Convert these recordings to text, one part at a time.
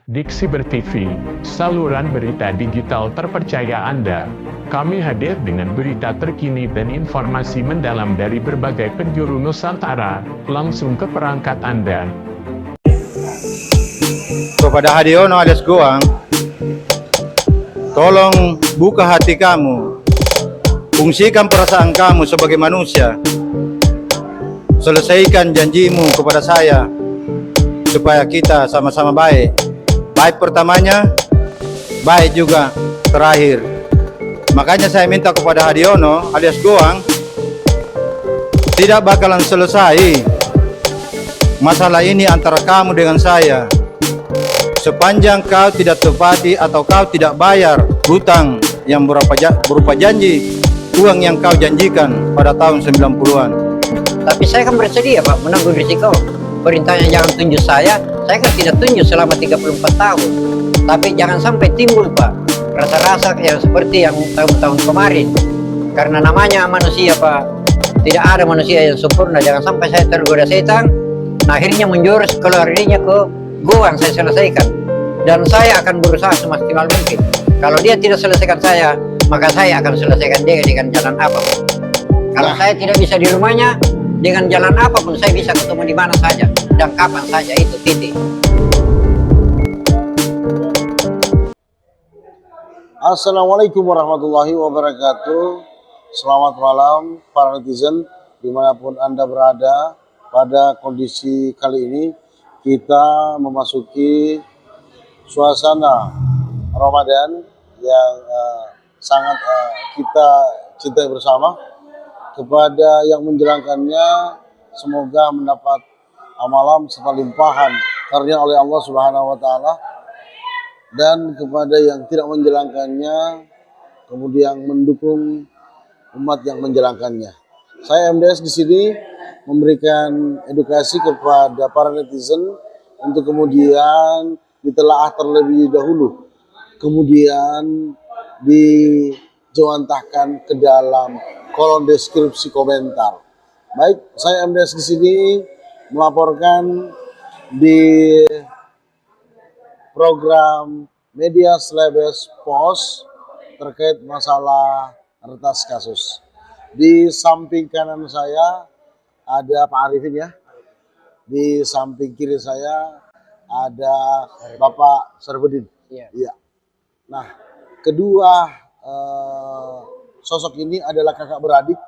Diksi BerTV, saluran berita digital terpercaya Anda. Kami hadir dengan berita terkini dan informasi mendalam dari berbagai penjuru Nusantara, langsung ke perangkat Anda. Kepada Hadiono alias Goang, tolong buka hati kamu, fungsikan perasaan kamu sebagai manusia, selesaikan janjimu kepada saya, supaya kita sama-sama baik. Baik pertamanya, baik juga terakhir. Makanya saya minta kepada Hadiono alias Goang, tidak bakalan selesai masalah ini antara kamu dengan saya sepanjang kau tidak tepati atau kau tidak bayar hutang yang berupa janji uang yang kau janjikan pada tahun 90-an. Tapi saya kan bersedia Pak menanggung risiko. Perintahnya jangan tunjuk saya kan tidak tunjuk selama 34 tahun. Tapi jangan sampai timbul Pak rasa-rasa yang seperti yang tahun-tahun kemarin. Karena namanya manusia Pak, tidak ada manusia yang sempurna. Jangan sampai saya tergoda setan, nah akhirnya menjurus keluarganya ke Goang saya selesaikan. Dan saya akan berusaha semaksimal mungkin. Kalau dia tidak selesaikan saya, maka saya akan selesaikan dia dengan jalan apapun. Kalau saya tidak bisa di rumahnya, dengan jalan apapun saya bisa ketemu di mana saja dan kapan saja, itu titik. Assalamualaikum warahmatullahi wabarakatuh. Selamat malam para netizen dimanapun Anda berada. Pada kondisi kali ini kita memasuki suasana Ramadan yang sangat kita cintai bersama. Kepada yang menjalankannya, semoga mendapat amalan serta limpahan karunia oleh Allah Subhanahu wa taala. Dan kepada yang tidak menjalankannya, kemudian mendukung umat yang menjalankannya. Saya MDS di sini memberikan edukasi kepada para netizen untuk kemudian ditelaah terlebih dahulu, kemudian dijawantahkan ke dalam kolom deskripsi komentar. Baik, saya MDS di sini melaporkan di program Media Celebes Post terkait masalah retas kasus. Di samping kanan saya ada Pak Arifin ya. Di samping kiri saya ada Bapak Sarifudin. Iya. Nah, kedua sosok ini adalah kakak beradik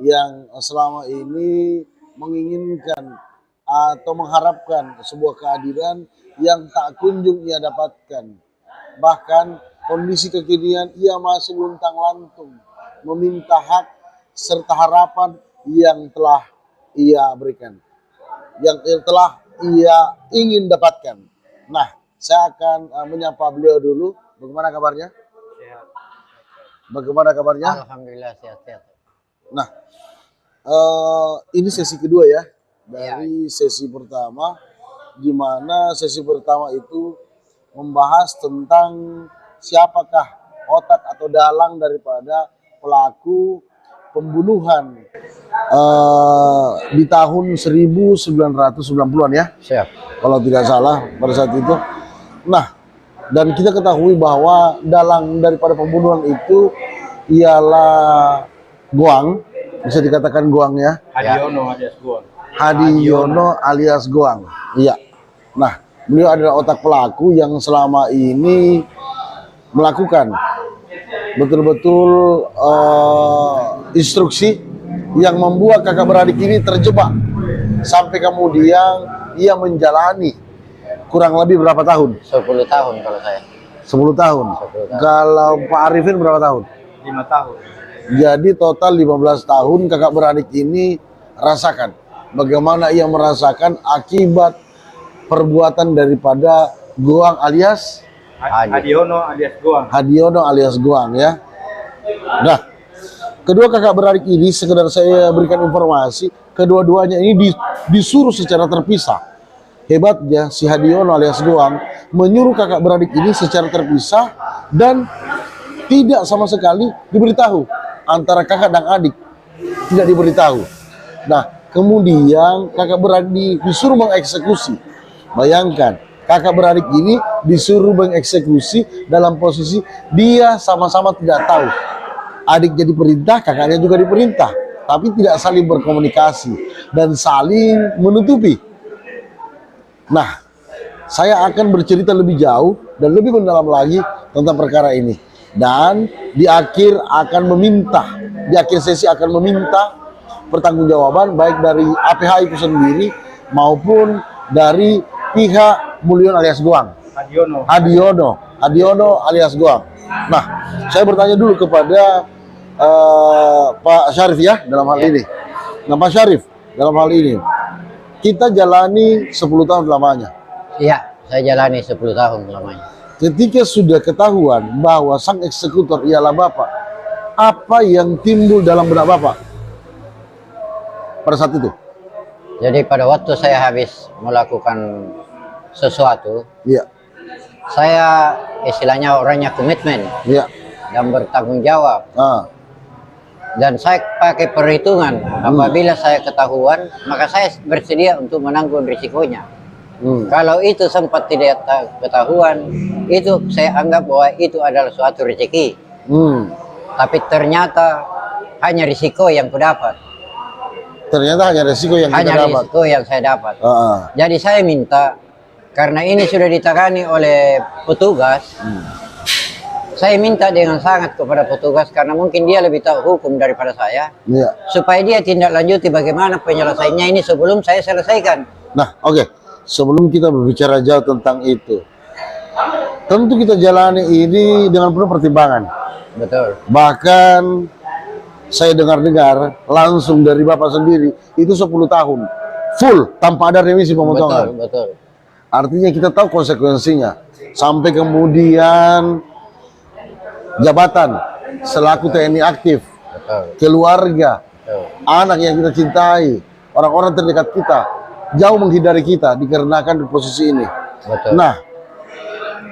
yang selama ini menginginkan atau mengharapkan sebuah keadilan yang tak kunjung ia dapatkan. Bahkan kondisi kekinian ia masih luntang-lantung meminta hak serta harapan yang telah ia berikan, yang telah ia ingin dapatkan. Nah, saya akan menyapa beliau dulu. Bagaimana kabarnya? Sehat. Bagaimana kabarnya? Alhamdulillah sehat-sehat. Nah, ini sesi kedua ya dari sesi pertama, di mana sesi pertama itu membahas tentang siapakah otak atau dalang daripada pelaku pembunuhan di tahun 1990-an ya. Siap. Kalau tidak salah pada saat itu. Nah, dan kita ketahui bahwa dalang daripada pembunuhan itu ialah Goang, bisa dikatakan Goang ya. Hadiono alias Goang. Hadiono alias Goang. Iya. Nah, beliau adalah otak pelaku yang selama ini melakukan betul-betul instruksi yang membuat kakak beradik ini terjebak sampai kemudian ia menjalani kurang lebih berapa tahun? 10 tahun kalau saya. 10 tahun. 10 tahun. Kalau Pak Arifin berapa tahun? 5 tahun. Jadi total 15 tahun kakak beradik ini rasakan bagaimana ia merasakan akibat perbuatan daripada Goang alias Hadiono alias Goang. Hadiono alias Goang ya. Nah, kedua kakak beradik ini sekedar saya berikan informasi, kedua-duanya ini disuruh secara terpisah. Hebatnya si Hadiono alias Goang menyuruh kakak beradik ini secara terpisah dan tidak sama sekali diberitahu antara kakak dan adik, tidak diberitahu. Nah, kemudian kakak beradik disuruh mengeksekusi. Bayangkan, kakak beradik ini disuruh mengeksekusi dalam posisi dia sama-sama tidak tahu. Adik jadi perintah, kakaknya juga diperintah, tapi tidak saling berkomunikasi dan saling menutupi. Nah, saya akan bercerita lebih jauh dan lebih mendalam lagi tentang perkara ini. Dan di akhir sesi akan meminta pertanggungjawaban baik dari APH itu sendiri maupun dari pihak Mulyon alias Goang. Hadiono alias Goang. Nah, saya bertanya dulu kepada Pak Syarif ya dalam hal ini. Nah, Pak Syarif, dalam hal ini kita jalani 10 tahun lamanya. Iya, saya jalani 10 tahun lamanya. Ketika sudah ketahuan bahwa sang eksekutor ialah Bapak, apa yang timbul dalam benak Bapak pada saat itu? Jadi pada waktu saya habis melakukan sesuatu, Iya, saya istilahnya orangnya komitmen iya. dan bertanggung jawab. Ah, Dan saya pakai perhitungan, apabila saya ketahuan, maka saya bersedia untuk menanggung risikonya. Kalau itu sempat tidak ketahuan, itu saya anggap bahwa itu adalah suatu rezeki. Tapi ternyata hanya risiko yang kudapat. Ternyata hanya resiko yang kita dapat. Risiko yang saya dapat. Ah, Jadi saya minta, karena ini sudah ditangani oleh petugas, saya minta dengan sangat kepada petugas, karena mungkin dia lebih tahu hukum daripada saya, iya. supaya dia tindak lanjuti bagaimana penyelesaiannya ini sebelum saya selesaikan. Nah, oke. Sebelum kita berbicara jauh tentang itu, tentu kita jalani ini dengan penuh pertimbangan. Betul. Bahkan saya dengar-dengar langsung dari Bapak sendiri itu 10 tahun full tanpa ada remisi pemotongan. Betul. Artinya kita tahu konsekuensinya. Sampai kemudian jabatan selaku TNI aktif, Betul. keluarga, Betul. anak yang kita cintai, orang-orang terdekat kita jauh menghindari kita dikarenakan di posisi ini. Betul. Nah,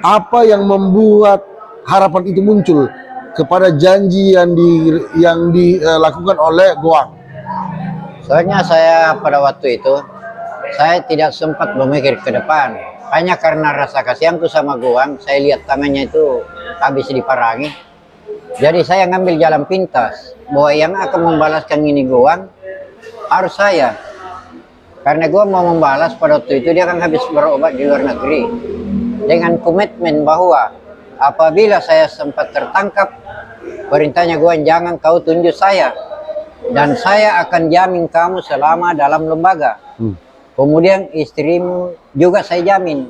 apa yang membuat harapan itu muncul kepada janji yang dilakukan oleh Goang? Soalnya saya pada waktu itu saya tidak sempat memikir ke depan. Hanya karena rasa kasihanku sama Goang, saya lihat tangannya itu habis diparangi. Jadi saya ngambil jalan pintas bahwa yang akan membalaskan ini Goang harus saya. Karena gue mau membalas pada waktu itu dia kan habis berobat di luar negeri. Dengan komitmen bahwa apabila saya sempat tertangkap, perintahnya gue jangan kau tunjuk saya. Dan saya akan jamin kamu selama dalam lembaga. Kemudian istrimu juga saya jamin.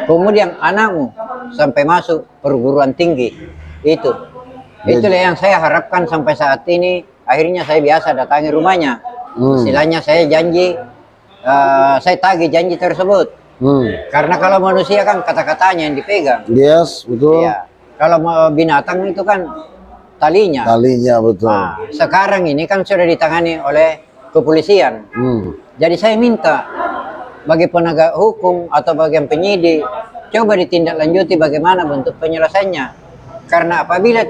Kemudian anakmu sampai masuk perguruan tinggi. Itulah yang saya harapkan sampai saat ini. Akhirnya saya biasa datangi rumahnya. Istilahnya saya janji, saya tagih janji tersebut. Karena kalau manusia kan kata-katanya yang dipegang. Yes, betul. Iya. Kalau binatang itu kan talinya. Talinya, betul. Nah, sekarang ini kan sudah ditangani oleh kepolisian. Jadi saya minta bagi penegak hukum atau bagian penyidik, coba ditindaklanjuti bagaimana bentuk penyelesaiannya. Karena apabila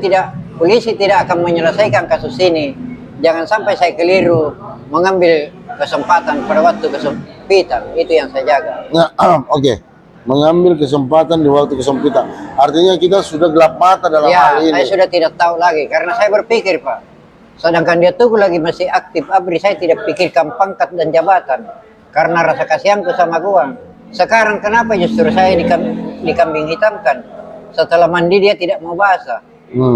polisi tidak akan menyelesaikan kasus ini, jangan sampai saya keliru mengambil kesempatan pada waktu kesempitan. Itu yang saya jaga. Nah, oke. Mengambil kesempatan di waktu kesempitan. Artinya kita sudah gelap mata dalam hal ini. Saya sudah tidak tahu lagi karena saya berpikir, Pak. Sedangkan dia tuh lagi masih aktif ABRI, saya tidak pikirkan pangkat dan jabatan karena rasa kasihanku sama Goang. Sekarang kenapa justru saya dikambing hitamkan? Setelah mandi dia tidak mau basah.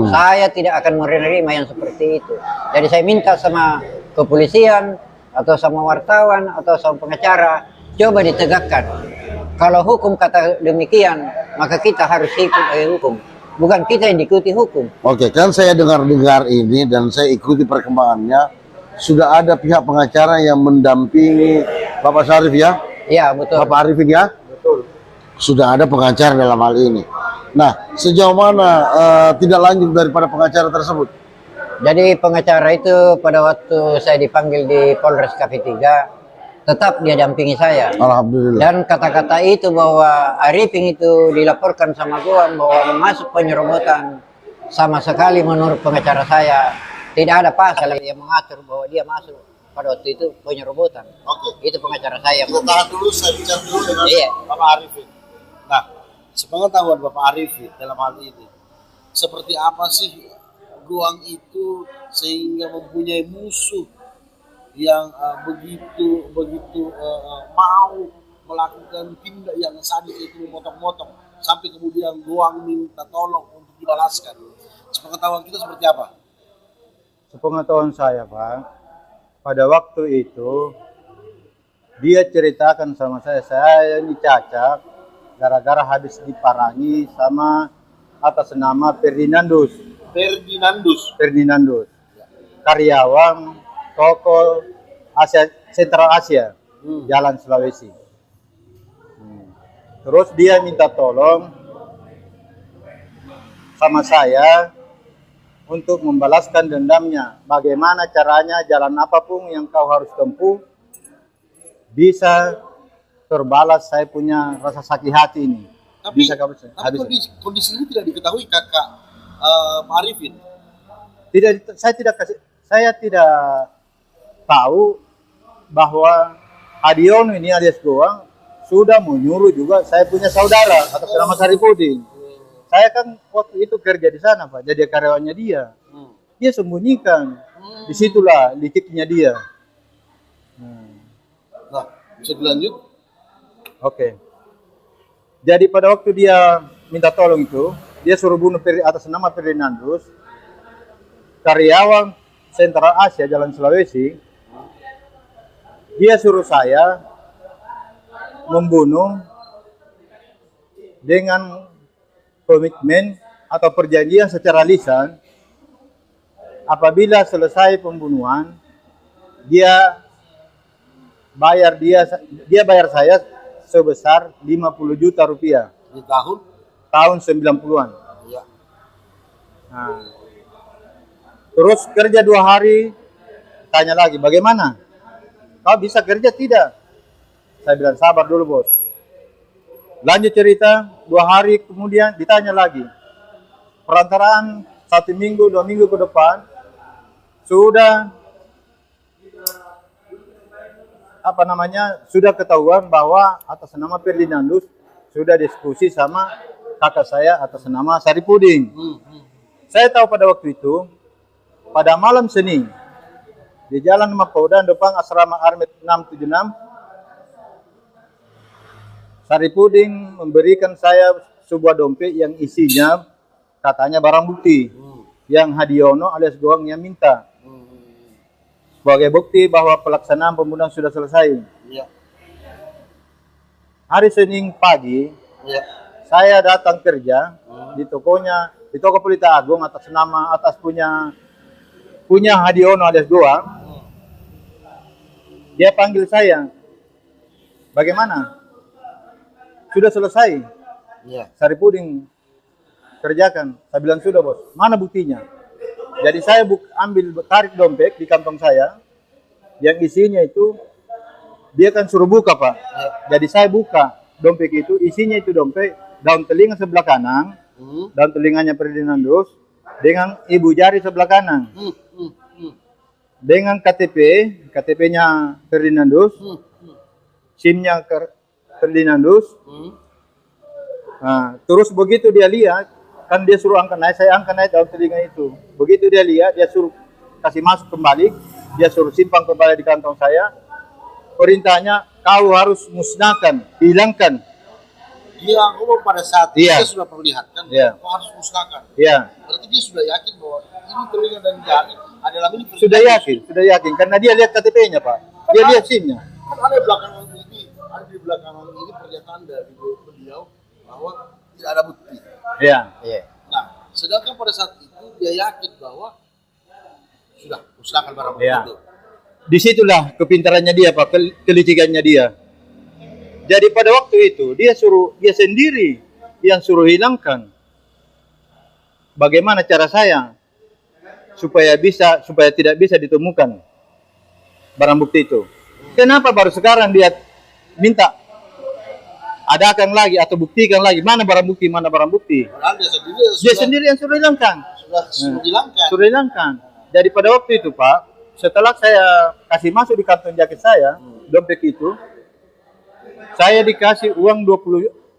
Saya tidak akan menerima yang seperti itu. Jadi saya minta sama kepolisian atau sama wartawan atau sama pengacara, coba ditegakkan. Kalau hukum kata demikian, maka kita harus ikut hukum. Bukan kita yang diikuti hukum. Oke, kan saya dengar-dengar ini dan saya ikuti perkembangannya. Sudah ada pihak pengacara yang mendampingi Bapak Syarif ya? Iya, betul. Bapak Arifin ya? Betul. Sudah ada pengacara dalam hal ini. Nah, sejauh mana tidak lanjut daripada pengacara tersebut? Jadi pengacara itu pada waktu saya dipanggil di Polres KP3, tetap dia dampingi saya. Alhamdulillah. Dan kata-kata itu bahwa Arifin itu dilaporkan sama Goang bahwa masuk penyerobotan, sama sekali menurut pengacara saya tidak ada pasal yang mengatur bahwa dia masuk pada waktu itu penyerobotan. Oke. Itu pengacara saya. Kita tahan dulu, saya bicara dulu dengan Iya. Bapak Arifin. sepengetahuan Bapak Arifin dalam hal ini, seperti apa sih goang itu sehingga mempunyai musuh yang begitu mau melakukan tindak yang sadis itu, memotong-motong sampai kemudian goang minta tolong untuk dibalaskan. Sepengetahuan kita seperti apa? Sepengetahuan saya, Pak, pada waktu itu dia ceritakan sama saya ini cacat gara-gara habis diparangi sama atas nama Ferdinandus, karyawan toko Sentral Asia, Jalan Sulawesi. Terus dia minta tolong sama saya untuk membalaskan dendamnya. Bagaimana caranya, jalan apapun yang kau harus tempuh bisa terbalas saya punya rasa sakit hati ini. Tapi, bisa kau kondisi ini tidak diketahui kakak Pak Arifin. Saya tidak tahu bahwa Hadiono ini alias Goang sudah menyuruh juga saya punya saudara atas nama Saripudin. Saya kan waktu itu kerja di sana, Pak, jadi karyawannya dia. Dia sembunyikan. Disitulah liciknya dia. Nah, bisa dilanjut? Oke. Jadi pada waktu dia minta tolong itu, dia suruh bunuh atas nama Ferdinandus, karyawan Sentral Asia Jalan Sulawesi. Dia suruh saya membunuh dengan komitmen atau perjanjian secara lisan. Apabila selesai pembunuhan, dia bayar saya sebesar 50 juta rupiah. Di tahun? Tahun 90-an. Iya. Nah, terus kerja 2 hari, tanya lagi, bagaimana? Kau bisa kerja tidak? Saya bilang, sabar dulu bos. Lanjut cerita, 2 hari kemudian ditanya lagi. Perantaraan 1 minggu, 2 minggu ke depan, sudah sudah ketahuan bahwa atas nama Ferdinandus sudah diskusi sama kakak saya atas nama Saripudin. Saya tahu pada waktu itu, pada malam Senin, di Jalan Mapolda depan asrama Armet 676, Saripudin memberikan saya sebuah dompet yang isinya katanya barang bukti yang Hadiono alias Goang yang minta. Sebagai bukti bahwa pelaksanaan pembunuhan sudah selesai. Iya. Hari Senin pagi, saya datang kerja di tokonya, di toko Pelita Agung atas punya Hadiono alias Goang. Dia panggil saya, bagaimana? Sudah selesai? Iya. Saripudin kerjakan. Saya bilang sudah bos. Mana buktinya? Jadi saya tarik dompet di kantong saya, yang isinya itu, dia kan suruh buka Pak. Jadi saya buka dompet itu, isinya itu dompet, daun telinga sebelah kanan, daun telinganya Ferdinandus, dengan ibu jari sebelah kanan. Dengan KTP-nya Ferdinandus, SIM-nya Ferdinandus. Nah, terus begitu dia lihat, kan dia suruh angkat naik, saya angkat naik daun telinga itu. Begitu dia lihat, dia suruh kasih masuk kembali, dia suruh simpan kembali di kantong saya. Perintahnya, kau harus musnahkan, hilangkan. Dia ngomong pada saat dia sudah perlihatkan, kau harus musnahkan. Iya. Berarti dia sudah yakin bahwa ini telinga dan jari adalah milik Ferdinandus. Sudah yakin, karena dia lihat KTP-nya Pak. Dia lihat SIM-nya. Kan ada di belakangan ini pernyataan dari beliau bahwa tidak ada bukti. Iya. Nah, sedangkan pada saat itu dia yakin bahwa sudah musnahkan barang bukti itu. Disitulah kepintarannya dia Pak, kelicikannya dia. Jadi pada waktu itu dia sendiri yang suruh hilangkan. Bagaimana cara saya supaya tidak bisa ditemukan barang bukti itu? Kenapa baru sekarang dia minta adakan lagi atau buktikan lagi mana barang bukti? Padahal dia sendiri yang suruh hilangkan. Sudah hilangkan. Jadi pada waktu itu Pak, setelah saya kasih masuk di kantong jaket saya, dompet itu, saya dikasih uang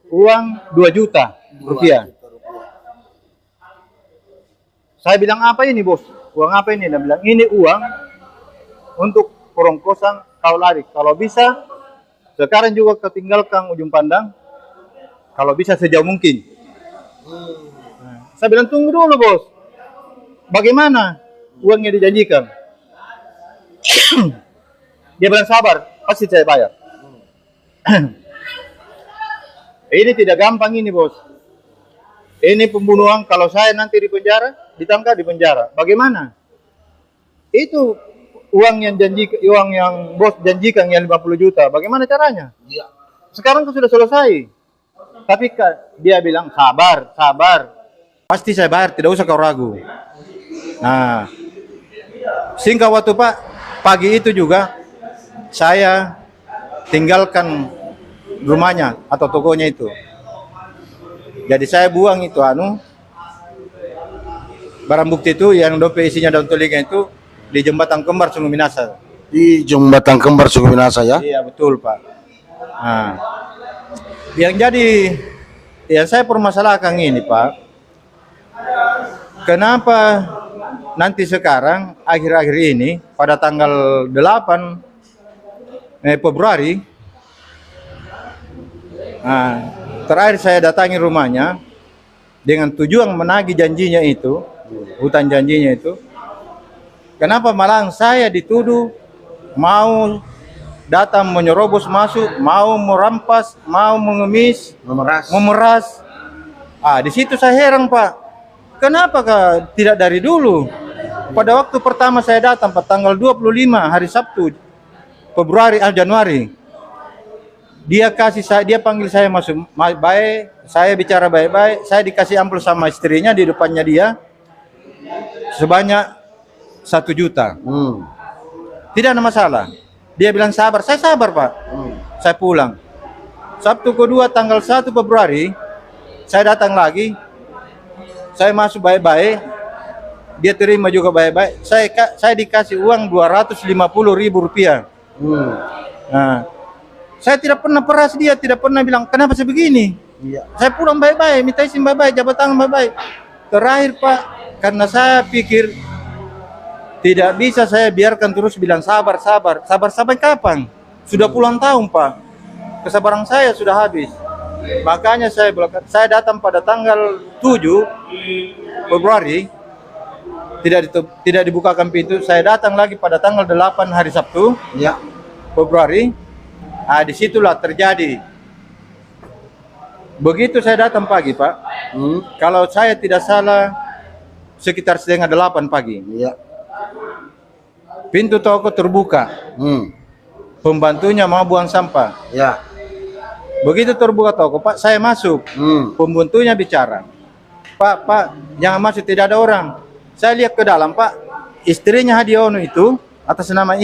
uang 2 juta rupiah. Saya bilang, apa ini bos? Uang apa ini? Dia bilang, ini uang untuk perongkosan kau lari. Kalau bisa, sekarang juga kau tinggalkan ujung pandang. Kalau bisa sejauh mungkin. Nah, saya bilang, tunggu dulu bos. Bagaimana uangnya dijanjikan? Dia bilang, sabar, pasti saya bayar. Ini tidak gampang ini bos. Ini pembunuhan, kalau saya nanti di penjara, ditangkap di penjara. Bagaimana? Itu uang yang bos janjikan yang 50 juta. Bagaimana caranya? Iya. Sekarang kan sudah selesai. Tapi dia bilang, sabar, sabar. Pasti saya bayar, tidak usah kau ragu. Nah, singkat waktu Pak, pagi itu juga saya tinggalkan rumahnya atau tokonya itu. Jadi saya buang itu barang bukti itu yang dompet isinya daun telinga itu di jembatan Kembar Sungai Minasa. Di jembatan Kembar Sungai Minasa ya? Iya betul Pak. Nah, yang saya permasalahkan ini Pak, kenapa nanti sekarang akhir-akhir ini pada tanggal 8 Februari, terakhir saya datangi rumahnya dengan tujuan menagih janjinya itu, hutang janjinya itu. Kenapa malah saya dituduh mau datang menyerobos masuk, mau merampas, mau mengemis, memeras. Di situ saya heran Pak. Kenapa tidak dari dulu? Pada waktu pertama saya datang pada tanggal 25 hari Sabtu Januari. Dia panggil saya masuk baik, saya bicara baik-baik, saya dikasih ampul sama istrinya di depannya dia sebanyak 1 juta. Tidak ada masalah. Dia bilang sabar, saya sabar Pak. Saya pulang. Sabtu kedua tanggal 1 Februari, saya datang lagi, saya masuk baik-baik, dia terima juga baik-baik. Saya dikasih uang 250.000 rupiah. Nah, saya tidak pernah peras dia, tidak pernah bilang kenapa saya begini. Iya. Saya pulang baik-baik, minta izin baik-baik, jabat tangan baik-baik. Terakhir Pak, karena saya pikir tidak bisa saya biarkan terus bilang sabar sampai kapan? Sudah puluhan tahun Pak, kesabaran saya sudah habis. Makanya saya datang pada tanggal 7 Februari, tidak dibukakan pintu. Saya datang lagi pada tanggal 8 hari Sabtu, ya, Februari. Disitulah terjadi. Begitu saya datang pagi Pak, kalau saya tidak salah sekitar 7:30 pagi. Ya. Pintu toko terbuka. Pembantunya mau buang sampah. Ya. Begitu terbuka toko Pak, saya masuk. Pembantunya bicara, Pak, jangan masuk, tidak ada orang. Saya lihat ke dalam Pak, istrinya Hadiono itu atas nama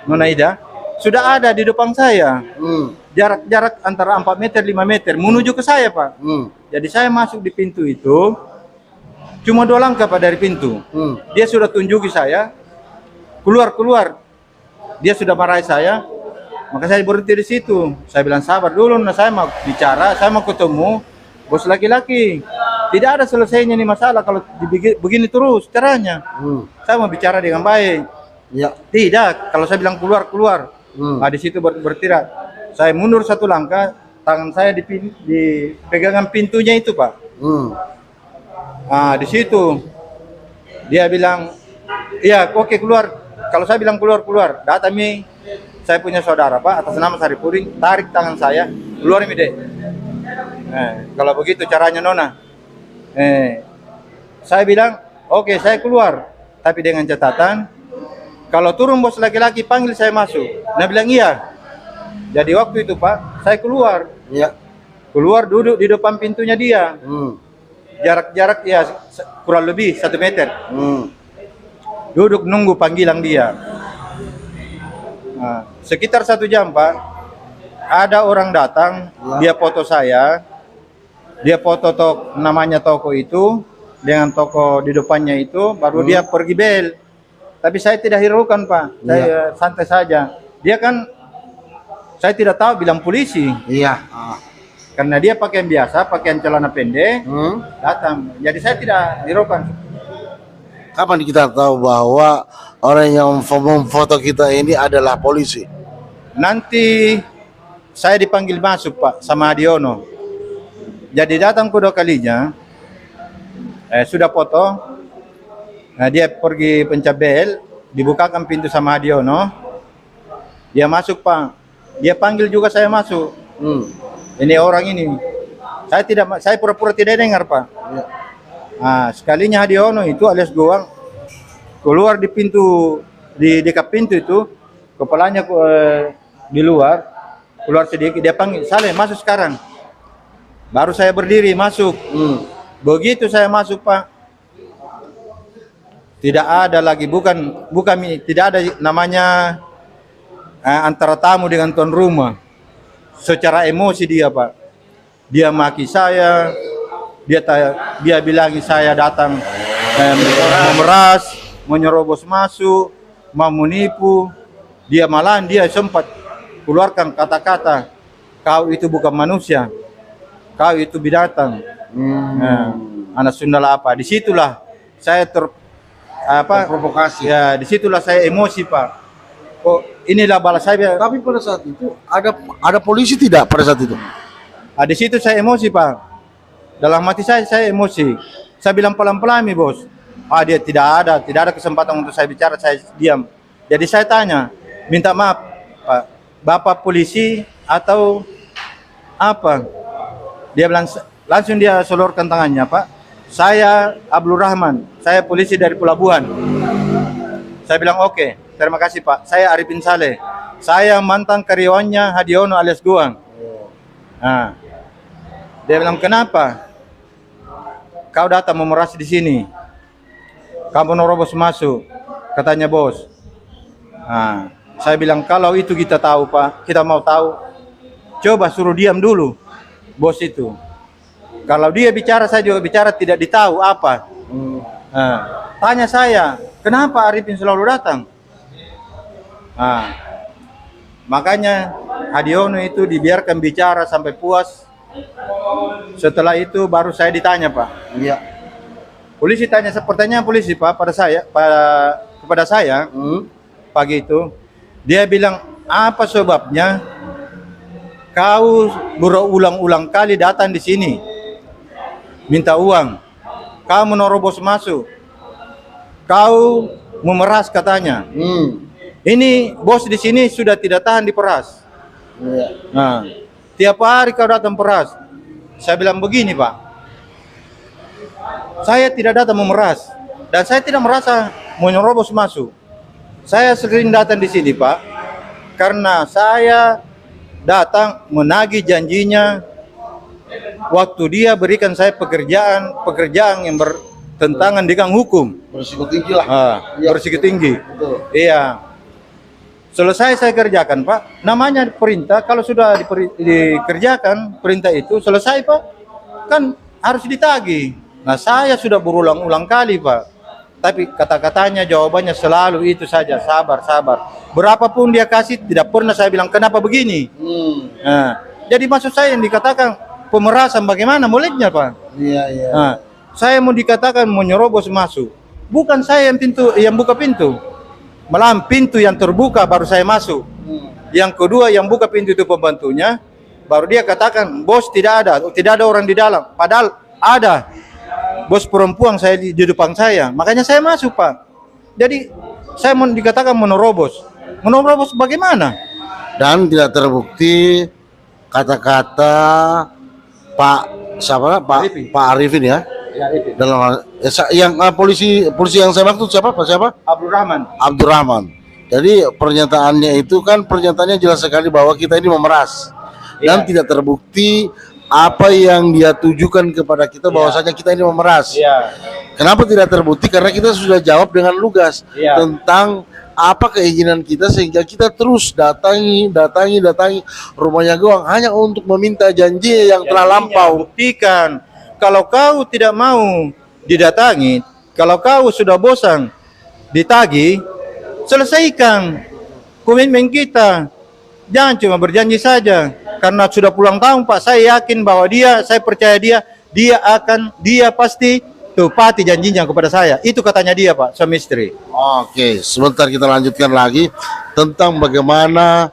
Nona Ida, sudah ada di depan saya. Jarak antara 4 meter 5 meter menuju ke saya Pak. Jadi saya masuk di pintu itu cuma 2 langkah Pak dari pintu. Dia sudah tunjuki saya keluar. Dia sudah marahi saya. Maka saya berhenti di situ. Saya bilang sabar dulu, saya mau bicara, saya mau ketemu bos laki-laki. Tidak ada selesainya nih masalah kalau begini terus caranya. Saya mau bicara dengan baik. Ya. Tidak, kalau saya bilang keluar. Di situ berteriak. Saya mundur 1 langkah, tangan saya di pegangan pintunya itu Pak. Di situ dia bilang, iya oke keluar. Kalau saya bilang keluar, datangi saya punya saudara Pak atas nama Saripudin, tarik tangan saya, keluar ini deh. Kalau begitu caranya Nona. Saya bilang, oke saya keluar, tapi dengan catatan kalau turun bos laki-laki panggil saya masuk. Nah bilang iya. Jadi waktu itu Pak, saya keluar. Iya. Keluar duduk di depan pintunya dia. Jarak ya kurang lebih 1 meter. Duduk nunggu panggilan dia. Sekitar 1 jam Pak, ada orang datang, dia foto saya. Dia foto namanya toko itu dengan toko di depannya itu, baru dia pergi bel. Tapi saya tidak hiraukan Pak, saya santai saja. Dia kan, saya tidak tahu bilang polisi. Iya. Karena dia pakaian biasa, pakaian celana pendek, datang. Jadi saya tidak hiraukan. Kapan kita tahu bahwa orang yang memfoto kita ini adalah polisi? Nanti saya dipanggil masuk Pak sama Adiono. Jadi datang kedua kalinya, sudah foto. Nah, dia pergi pencet bel, dibukakan pintu sama Adiono. Dia masuk Pak. Dia panggil juga saya masuk. Ini orang ini. Saya pura-pura tidak dengar Pak. Ya. Nah, sekalinya Adiono itu alias Goang keluar di pintu, di dekat pintu itu, kepalanya di luar, keluar sedikit, dia panggil, Saleh masuk sekarang. Baru saya berdiri masuk. Begitu saya masuk Pak, tidak ada lagi, bukan tidak ada namanya antara tamu dengan tuan rumah. Secara emosi dia Pak, dia maki saya, dia bilang saya datang memeras, menyerobos masuk, mau menipu. Dia malahan dia sempat keluarkan kata-kata, kau itu bukan manusia, kau itu binatang. Anak Sunda apa? Disitulah saya terprovokasi. Ya, disitulah saya emosi Pak. Oh, inilah balas saya. Tapi pada saat itu ada polisi tidak pada saat itu? Di situ saya emosi Pak. Dalam hati saya emosi. Saya bilang pelan-pelan nih bos. Dia tidak ada kesempatan untuk saya bicara, saya diam. Jadi saya tanya, minta maaf Pak, Bapak polisi atau apa? Dia bilang, langsung dia solorkan tangannya Pak. Saya Abdul Rahman, saya polisi dari Pelabuhan. Saya bilang oke, terima kasih Pak. Saya Arifin Saleh. Saya mantan karyawannya Hadiono alias Goang. Nah, dia bilang kenapa? Kau datang memeras di sini. Kamu nerobos masuk, katanya bos. Nah, saya bilang kalau itu kita tahu Pak, kita mau tahu. Coba suruh diam dulu, bos itu. Kalau dia bicara, saya juga bicara, tidak ditahu apa. Nah, tanya saya, kenapa Arifin selalu datang? Nah, makanya Hadiono itu dibiarkan bicara sampai puas. Setelah itu baru saya ditanya Pak. Iya. Polisi tanya pertanyaan polisi Pak kepada saya pagi itu. Dia bilang apa sebabnya kau berulang-ulang kali datang di sini minta uang, kau menerobos masuk, kau memeras katanya. Ini bos di sini sudah tidak tahan diperas. Nah, tiap hari kau datang peras. Saya bilang begini Pak, saya tidak datang memeras dan saya tidak merasa menyerobos masuk. Saya sering datang di sini Pak, karena saya datang menagih janjinya waktu dia berikan saya pekerjaan yang bertentangan dengan hukum. Berisiko tinggi lah. Berisiko tinggi. Betul. Iya. Selesai saya kerjakan Pak, namanya perintah, kalau sudah dikerjakan perintah itu selesai Pak, kan harus ditagih. Nah saya sudah berulang-ulang kali Pak, tapi kata-katanya jawabannya selalu itu saja, sabar. Berapapun dia kasih, tidak pernah saya bilang kenapa begini. Nah, jadi maksud saya yang dikatakan pemerasan bagaimana mulutnya Pak? Iya. Nah, saya mau dikatakan menyerobos masuk, bukan saya yang buka pintu. Malah pintu yang terbuka baru saya masuk. Yang kedua yang buka pintu itu pembantunya, baru dia katakan bos tidak ada orang di dalam. Padahal ada bos perempuan saya di depan saya, makanya saya masuk Pak. Jadi saya mau dikatakan menerobos bagaimana? Dan tidak terbukti kata-kata Pak Arifin ya. Ya, itu. Dalam yang polisi yang saya maksud siapa? Abdul Rahman. Jadi pernyataannya itu kan pernyataannya jelas sekali bahwa kita ini memeras dan tidak terbukti apa yang dia tujukan kepada kita bahwasanya kita ini memeras. Kenapa tidak terbukti? Karena kita sudah jawab dengan lugas tentang apa keinginan kita sehingga kita terus datangi rumahnya Goang hanya untuk meminta janji yang telah lampau. Buktikan. Kalau kau tidak mau didatangi, kalau kau sudah bosan ditagih, selesaikan komitmen kita. Jangan cuma berjanji saja. karena sudah pulang tahun Pak, saya yakin bahwa saya percaya dia pasti tepati janjinya kepada saya. Itu katanya dia Pak, suami istri. Oke, sebentar kita lanjutkan lagi tentang bagaimana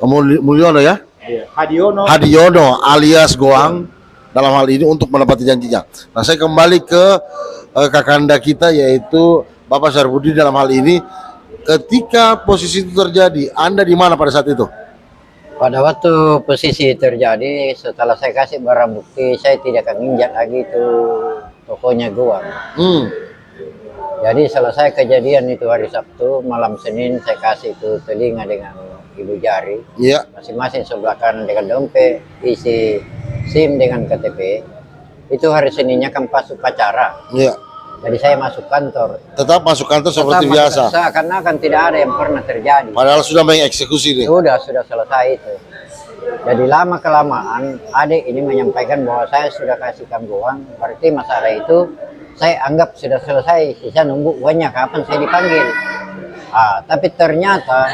Mulyono ya, Hadiono alias Goang dalam hal ini untuk menepati janjinya. Nah, saya kembali ke kakanda kita yaitu Bapak Syarifudin dalam hal ini. Ketika posisi itu terjadi, Anda di mana pada saat itu? Pada waktu posisi terjadi, setelah saya kasih barang bukti, saya tidak akan injak lagi itu tokonya Goang. Jadi selesai kejadian itu hari Sabtu, malam Senin saya kasih itu telinga dengan ibu jari. Iya. Masing-masing sebelah kanan dengan dompet, isi SIM dengan KTP. Itu hari Seninnya kan pas upacara. Iya. Jadi saya masuk kantor. Tetap masuk kantor seperti biasa. Seakan-akan tidak ada yang pernah terjadi. Padahal sudah mengeksekusi nih. Sudah selesai itu. Jadi lama kelamaan adik ini menyampaikan bahwa saya sudah kasihkan uang, berarti masalah itu saya anggap sudah selesai. Sisa nunggu uangnya kapan saya dipanggil. Tapi ternyata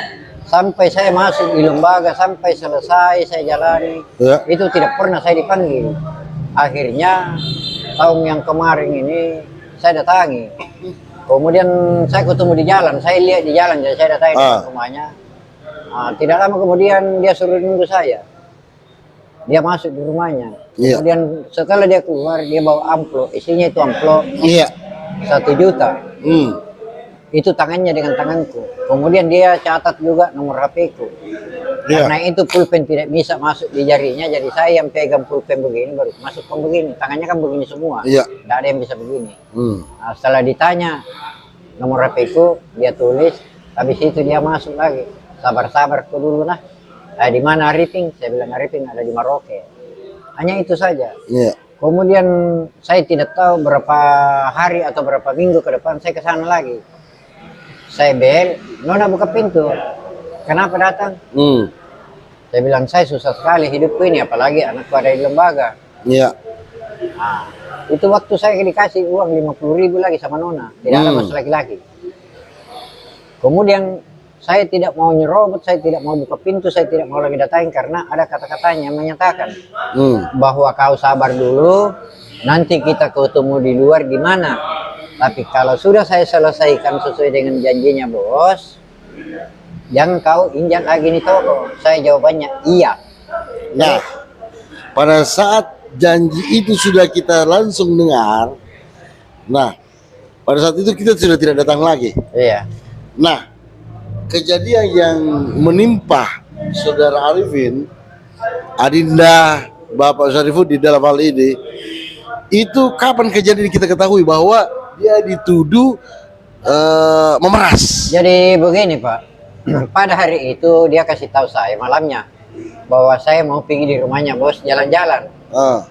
sampai saya masuk di lembaga, sampai selesai saya jalani, ya, itu tidak pernah saya dipanggil. Akhirnya tahun yang kemarin ini saya datangi, kemudian saya ketemu di jalan, saya lihat di jalan, jadi saya datangi di rumahnya. Tidak lama kemudian dia suruh nunggu saya, dia masuk di rumahnya. Kemudian setelah dia keluar, dia bawa amplop, isinya itu amplop 1 juta. Itu tangannya dengan tanganku. Kemudian dia catat juga nomor HP ku. Karena itu pulpen tidak bisa masuk di jarinya, jadi saya yang pegang pulpen begini baru masukkan begini. Tangannya kan begini semua. Tidak ada yang bisa begini. Nah, setelah ditanya nomor HP ku, dia tulis. Habis itu dia masuk lagi. Sabar-sabar ku dulu nah. Di mana Arifin? Saya bilang Arifin ada di Maroke. Hanya itu saja. Kemudian saya tidak tahu berapa hari atau berapa minggu ke depan saya ke sana lagi. Saya bel, Nona buka pintu. Kenapa datang? Saya bilang saya susah sekali hidupku ini, apalagi anakku ada di lembaga. Nah, itu waktu saya dikasih uang 50.000 lagi sama Nona, tidak ada mas laki-laki. Kemudian saya tidak mau nyerobot, saya tidak mau buka pintu, saya tidak mau lagi datangin karena ada kata-katanya menyatakan bahwa kau sabar dulu, nanti kita ketemu di luar di mana. Tapi kalau sudah saya selesaikan sesuai dengan janjinya bos, jangan kau injak lagi nih toko. Saya jawabannya iya. Nah, pada saat janji itu sudah kita langsung dengar, nah pada saat itu kita sudah tidak datang lagi. Iya. Nah, kejadian yang menimpa saudara Arifin, Adinda Bapak Syarifudin dalam hal ini, itu kapan kejadian kita ketahui bahwa dia dituduh memeras? Jadi begini Pak, pada hari itu dia kasih tahu saya malamnya bahwa saya mau pergi di rumahnya bos jalan-jalan.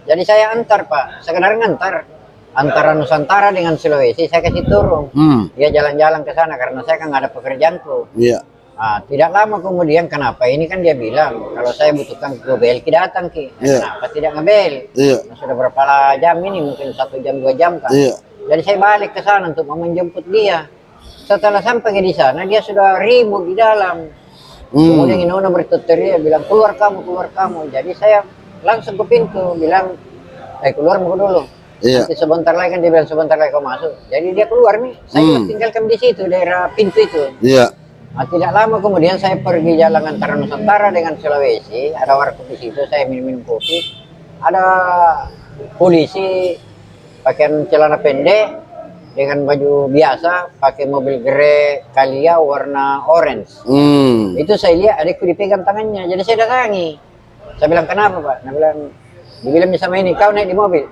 Jadi saya antar Pak, sekedar ngantar antara Nusantara dengan Sulawesi, saya kasih turun. Dia jalan-jalan ke sana karena saya kan nggak ada pekerjaanku. Tidak lama kemudian kenapa ini kan dia bilang kalau saya butuhkan ngebel tidak datang ki. Kenapa tidak ngebel? Nah, sudah berapa jam ini, mungkin 1 jam 2 jam kan. Jadi saya balik ke sana untuk menjemput dia. Setelah sampai di sana dia sudah ribut di dalam. Kemudian Nona berteriak bilang keluar kamu. Jadi saya langsung ke pintu bilang keluar mau dulu. Nanti sebentar lagi kan dia bilang sebentar lagi kau masuk. Jadi dia keluar nih. Saya tinggalkan di situ daerah pintu itu. Nah, tidak lama kemudian saya pergi jalan antara Nusantara dengan Sulawesi. Ada warkop di situ, saya minum kopi. Ada polisi pakaian celana pendek dengan baju biasa, pakai mobil grey Kalia warna orange. Itu saya lihat adikku dipegang tangannya, jadi saya datangi. Saya bilang kenapa Pak? Dibilang sama ini, kau naik di mobil.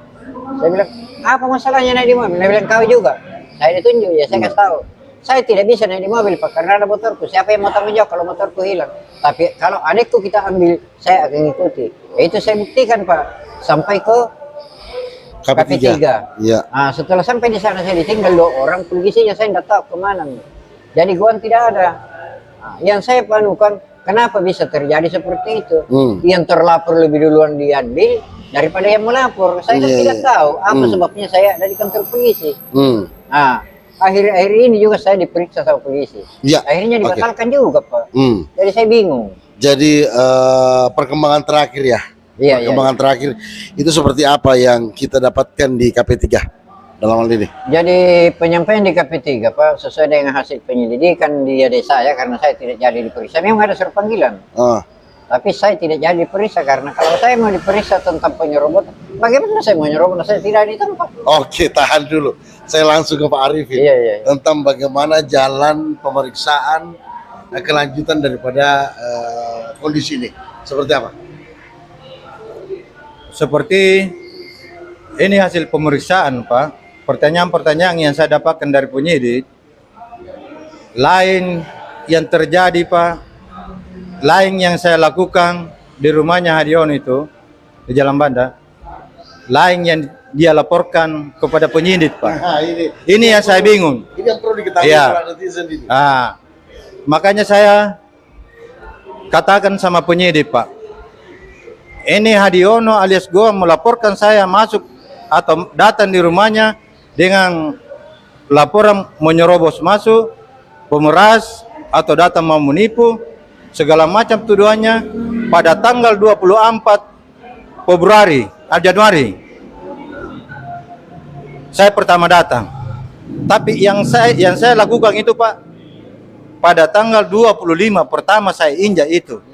Saya bilang apa masalahnya naik di mobil? Dia bilang kau juga. Saya ditunjuk ya, saya kasih tahu. Saya tidak bisa naik di mobil Pak karena ada motorku. Siapa yang mau tanggung jawab kalau motorku hilang? Tapi kalau adikku kita ambil, saya akan ikuti. Itu saya buktikan Pak sampai ke KP3. Nah, setelah sampai di sana saya ditinggal 2 orang, polisinya saya tidak tahu kemana. Jadi Goang tidak ada. Nah, yang saya panukan, kenapa bisa terjadi seperti itu? Yang terlapor lebih duluan diambil daripada yang melapor. Saya tidak tahu apa sebabnya saya ada di kantor polisi. Nah, akhir-akhir ini juga saya diperiksa sama polisi. Akhirnya dibatalkan juga Pak. Jadi saya bingung. Jadi perkembangan terakhir ya. Iya, Perkembangan terakhir itu seperti apa yang kita dapatkan di KP3 dalam hal ini? Jadi penyampaian di KP3 Pak sesuai dengan hasil penyelidikan di adik saya karena saya tidak jadi diperiksa. Memang ada surat panggilan. Tapi saya tidak jadi diperiksa karena kalau saya mau diperiksa tentang penyerobotan, bagaimana saya mau nyerobot? Saya tidak di tempat. Oke, tahan dulu. Saya langsung ke Pak Arifin Iya. tentang bagaimana jalan pemeriksaan kelanjutan daripada kondisi ini. Seperti apa? Seperti ini hasil pemeriksaan, Pak. Pertanyaan-pertanyaan yang saya dapatkan dari penyidik, lain yang terjadi, Pak. Lain yang saya lakukan di rumahnya Hadiono itu di Jalan Banda, lain yang dia laporkan kepada penyidik, Pak. Nah, Ini yang saya bingung. Ini yang perlu diketahui Iya. para netizen ini. Makanya saya katakan sama penyidik, Pak. Ini Hadiono alias Goang melaporkan saya masuk atau datang di rumahnya dengan laporan menyerobos masuk, pemeras atau datang mau menipu, segala macam tuduhannya pada tanggal 24 Januari. Saya pertama datang. Tapi yang saya lakukan itu, Pak, pada tanggal 25 pertama saya injak itu.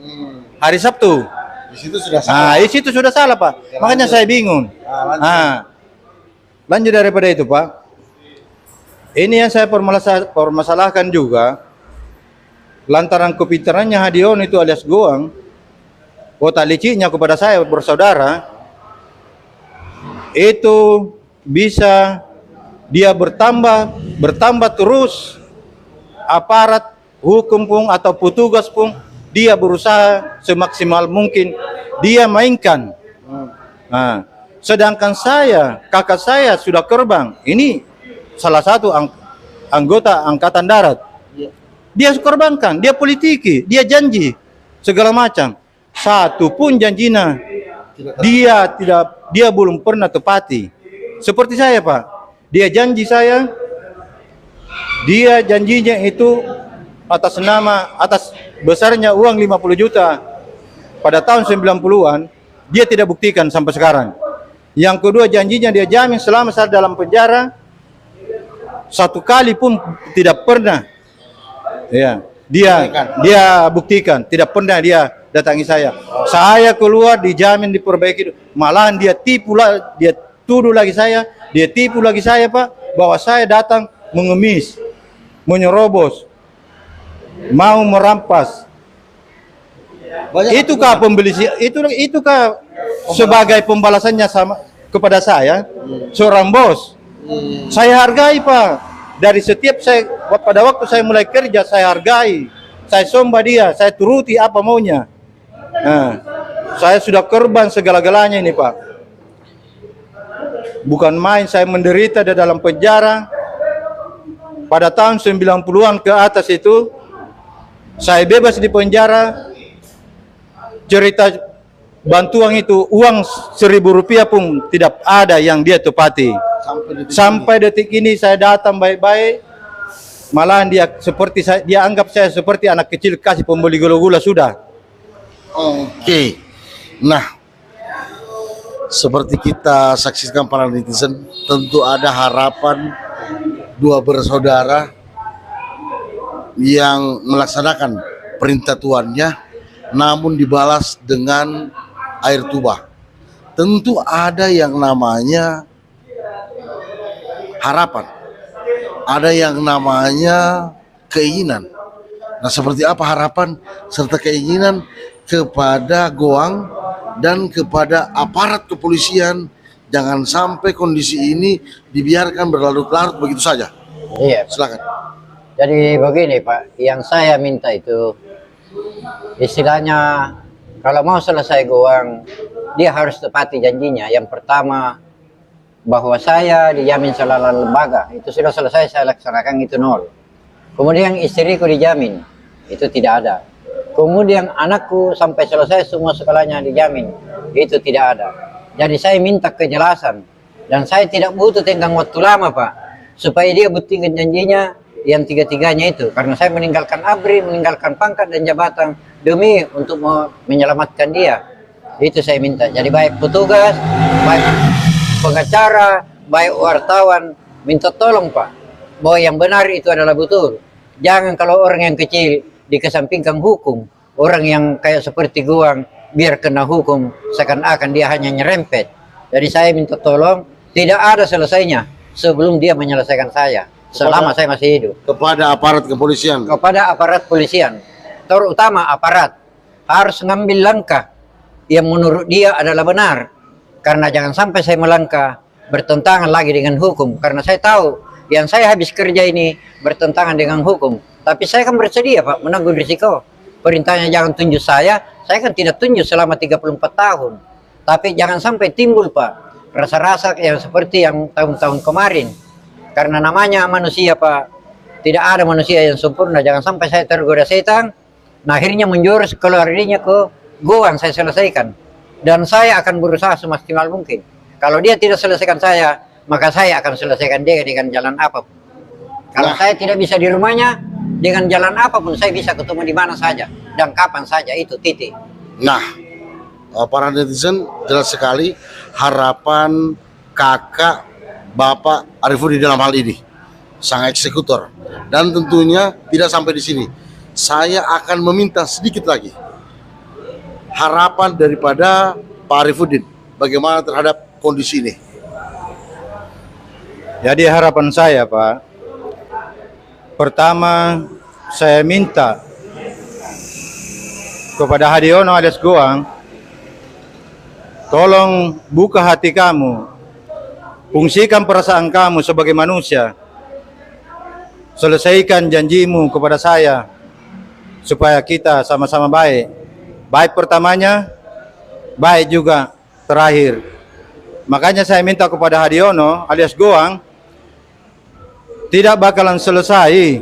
Hari Sabtu. Di situ sudah salah. Di situ sudah salah, Pak. Makanya saya bingung. Lanjut daripada itu, Pak. Ini yang saya permasalahkan juga. Lantaran kepintarannya Hadiono itu alias Goang, otak liciknya kepada saya bersaudara, itu bisa dia bertambah terus. Aparat hukum pun atau petugas pun dia berusaha semaksimal mungkin dia mainkan. Sedangkan saya, kakak saya sudah korban. Ini salah satu anggota Angkatan Darat. Dia korbankan, dia politiki, dia janji segala macam. Satu pun janjinya dia belum pernah tepati. Seperti saya, Pak. Dia janji saya, dia janjinya itu atas besarnya uang 50 juta pada tahun 90-an, dia tidak buktikan sampai sekarang. Yang kedua janjinya dia jamin selama saya dalam penjara, satu kali pun tidak pernah. Ya, dia buktikan, tidak pernah dia datangi saya. Saya keluar dijamin diperbaiki, malahan dia tuduh lagi saya, dia tipu lagi saya, Pak, bahwa saya datang mengemis, menyerobos, mau merampas. Itukah itukah sebagai pembalasannya kepada saya, seorang bos? Saya hargai, Pak. Dari setiap pada waktu saya mulai kerja, saya hargai, saya sembah dia, saya turuti apa maunya. Saya sudah korban segala-galanya ini, Pak. Bukan main, saya menderita di dalam penjara. Pada tahun 90-an ke atas itu, saya bebas di penjara. Cerita bantuan itu, uang 1.000 rupiah pun tidak ada yang dia tepati. Sampai detik ini saya datang baik-baik, malahan dia anggap saya seperti anak kecil kasih pembeli gula-gula sudah. Oke. Nah, seperti kita saksikan para netizen, tentu ada harapan dua bersaudara yang melaksanakan perintah tuannya, namun dibalas dengan air tuba. Tentu ada yang namanya harapan, ada yang namanya keinginan. Nah, seperti apa harapan serta keinginan kepada Goang dan kepada aparat kepolisian, jangan sampai kondisi ini dibiarkan berlarut-larut begitu saja. Iya, Pak. Silakan. Jadi begini, Pak, yang saya minta itu istilahnya kalau mau selesai Goang, dia harus tepati janjinya. Yang pertama, bahwa saya dijamin selalu lembaga, itu sudah selesai saya laksanakan, itu 0. Kemudian istriku dijamin, itu tidak ada. Kemudian anakku sampai selesai semua sekolahnya dijamin, itu tidak ada. Jadi saya minta kejelasan, dan saya tidak butuh tenggang waktu lama, Pak, supaya dia buktikan janjinya. yang tiga-tiganya itu. Karena saya meninggalkan ABRI, meninggalkan pangkat dan jabatan demi untuk menyelamatkan dia. Itu saya minta. Jadi baik petugas, baik pengacara, baik wartawan, minta tolong Pak, bahwa yang benar itu adalah betul. Jangan kalau orang yang kecil dikesampingkan hukum, orang yang kayak seperti Guang biar kena hukum, seakan-akan dia hanya nyerempet. Jadi saya minta tolong, tidak ada selesainya sebelum dia menyelesaikan saya, selama saya masih hidup. Kepada aparat kepolisian. Kepada aparat polisian, terutama aparat, harus mengambil langkah yang menurut dia adalah benar. Karena jangan sampai saya melangkah bertentangan lagi dengan hukum. Karena saya tahu yang saya habis kerja ini bertentangan dengan hukum. Tapi saya kan bersedia Pak menanggung risiko. Perintahnya jangan tunjuk saya kan tidak tunjuk selama 34 tahun. Tapi jangan sampai timbul Pak rasa-rasa yang seperti yang tahun-tahun kemarin. Karena namanya manusia Pak, tidak ada manusia yang sempurna. Jangan sampai saya tergoda setan, nah akhirnya menjurus keluar dirinya ke Guang saya selesaikan. Dan saya akan berusaha semaksimal mungkin. Kalau dia tidak selesaikan saya, maka saya akan selesaikan dia dengan jalan apapun. Kalau saya tidak bisa di rumahnya, dengan jalan apapun saya bisa ketemu di mana saja dan kapan saja, itu titik. Nah, para netizen jelas sekali harapan kakak Bapak Arifudin dalam hal ini, sang eksekutor. Dan tentunya tidak sampai di sini. Saya akan meminta sedikit lagi harapan daripada Pak Arifudin bagaimana terhadap kondisi ini. Jadi harapan saya Pak, pertama saya minta kepada Hadiono alias Guang, tolong buka hati kamu, fungsikan perasaan kamu sebagai manusia, selesaikan janjimu kepada saya supaya kita sama-sama baik. Baik pertamanya, baik juga terakhir. Makanya saya minta kepada Hadiono alias Guang, tidak bakalan selesai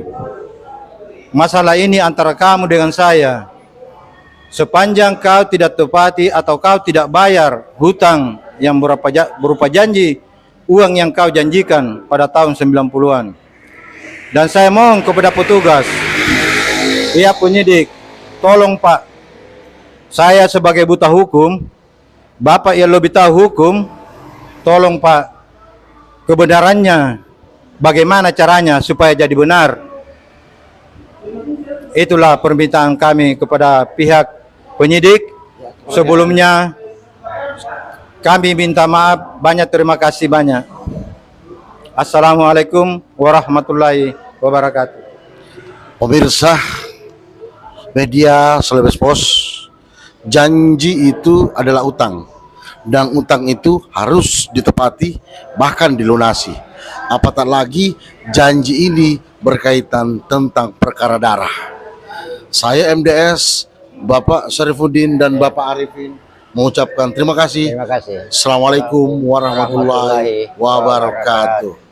masalah ini antara kamu dengan saya sepanjang kau tidak tepati atau kau tidak bayar hutang yang berupa janji uang yang kau janjikan pada tahun 90-an. Dan saya mohon kepada petugas, pihak penyidik, tolong Pak, saya sebagai buta hukum, Bapak yang lebih tahu hukum, tolong Pak, kebenarannya bagaimana caranya supaya jadi benar. Itulah permintaan kami kepada pihak penyidik. Sebelumnya kami minta maaf, banyak terima kasih banyak. Assalamualaikum warahmatullahi wabarakatuh. Pemirsa media Selebes Pos, janji itu adalah utang, dan utang itu harus ditepati bahkan dilunasi. Apatah lagi janji ini berkaitan tentang perkara darah. Saya MDS, Bapak Syarifudin dan Bapak Arifin mengucapkan terima kasih. Terima kasih. Assalamualaikum warahmatullahi wabarakatuh.